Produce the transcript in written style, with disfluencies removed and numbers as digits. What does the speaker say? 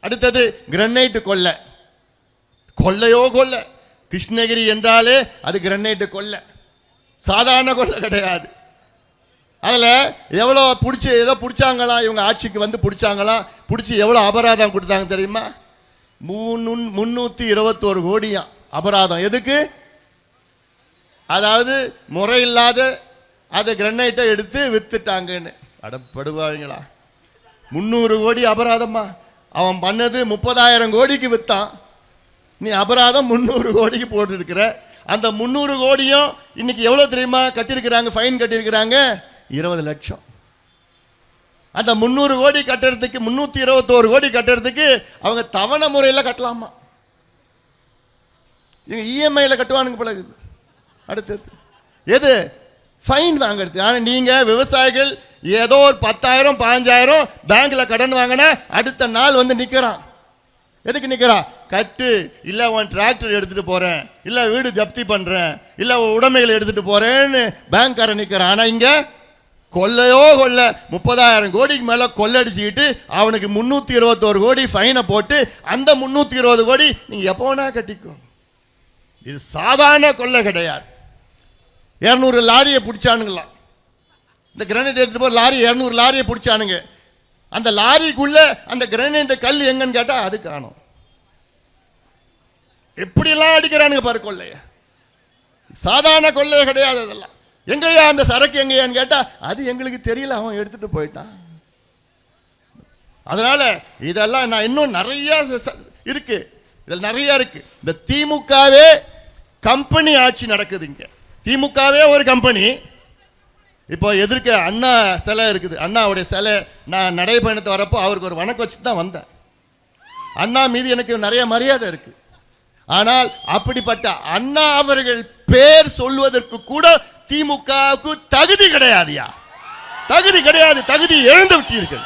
அடுத்தது கிரனைட் கொள்ளை. கொள்ளையோ கொள்ளை. கிருஷ்ணகிரி என்றாலே அது கிரனைட் கொள்ளை, சாதாரண கொள்ளை கிடையாது. அதில் எவ்வளோ பிடிச்சி ஏதோ பிடிச்சாங்களா, இவங்க ஆட்சிக்கு வந்து பிடிச்சாங்களாம். பிடிச்சி எவ்வளோ அபராதம் கொடுத்தாங்க தெரியுமா? 321 கோடியாம் அபராதம். எதுக்கு? அதாவது முறையில்லாத அதை கிரனைட்டை எடுத்து வித்துட்டாங்கன்னு. அடப்படுவாங்களா? 300 கோடி அபராதமா? அவன் பண்ணது 30,000 கோடிக்கு வித்தான். நீ அபராதம் 300 கோடிக்கு போட்டுருக்கிற. அந்த 300 கோடியும் இன்னைக்கு எவ்வளோ தெரியுமா கட்டியிருக்கிறாங்க? ஃபைன் கட்டியிருக்கிறாங்க 20 லட்சம். அந்த 300 கோடி கட்டுறதுக்கு 321 கோடி கட்டுறதுக்கு அவங்க தவணை முறையில் கட்டலாமா? இஎம்ஐயில் கட்டுவானுங்க போல இருக்குது. அடுத்தது எது? ஃபைன் வாங்கிறது. ஆனால் நீங்கள் விவசாயிகள் ஏதோ ஒரு 10,000 15,000 பேங்க்ல கடன் வாங்கினா அடுத்த நாள் வந்து நிற்கிறான். எதுக்கு நிற்கிறான்? கட்டு, இல்லை உன் டிராக்டர் எடுத்துட்டு போறேன், இல்லை வீடு ஜப்தி பண்றேன், இல்லை உடைமைகளை எடுத்துட்டு போறேன்னு பேங்க்காரன் நிற்கிறான். ஆனால் இங்க கொள்ளையோ கொள்ளை 30,000 கோடிக்கு மேல கொள்ளடிச்சுக்கிட்டு அவனுக்கு 321 கோடி ஃபைனை போட்டு அந்த 320 கோடி நீங்க எப்போ வேணா கட்டிக்கும். இது சாதாரண கொள்ளை கிடையாது. 200 லாரியை பிடிச்சானுங்களாம். இந்த கிரானைட் எடுத்துட்டு போற லாரி 200 லாரியை பிடிச்சானுங்க. அந்த லாரிக்குள்ள அந்த கிரானைட் கல் எங்கன்னு கேட்டா அது காணும். எப்படிலாம் அடிக்கிறானுங்க பாரு கொள்ளைய. சாதாரண கொள்ளை கிடையாது. அதெல்லாம் எங்கயா அந்த சரக்கு எங்கயான்னு கேட்டா அது எங்களுக்கு தெரியல, அவன் எடுத்துட்டு போயிட்டான். அதனால இதெல்லாம் நான் இன்னும் நிறைய இருக்கு, இதில் நிறைய இருக்கு. இந்த திமுகவே கம்பெனி ஆட்சி நடக்குது. இங்க திமுகவே ஒரு கம்பெனி. இப்போ எதிர்க்க அண்ணா சிலை இருக்குது. அண்ணாவுடைய சிலை நான் நடைபயணத்தை வரப்போ அவருக்கு ஒரு வணக்கம் வச்சு தான் வந்தேன். அண்ணா மீது எனக்கு நிறைய மரியாதை இருக்கு. ஆனால் அப்படிப்பட்ட அண்ணா அவர்கள் பேர் சொல்வதற்கு கூட திமுகவுக்கு தகுதி கிடையாதுயா. தகுதி கிடையாது. தகுதி இழந்து விட்டீர்கள்.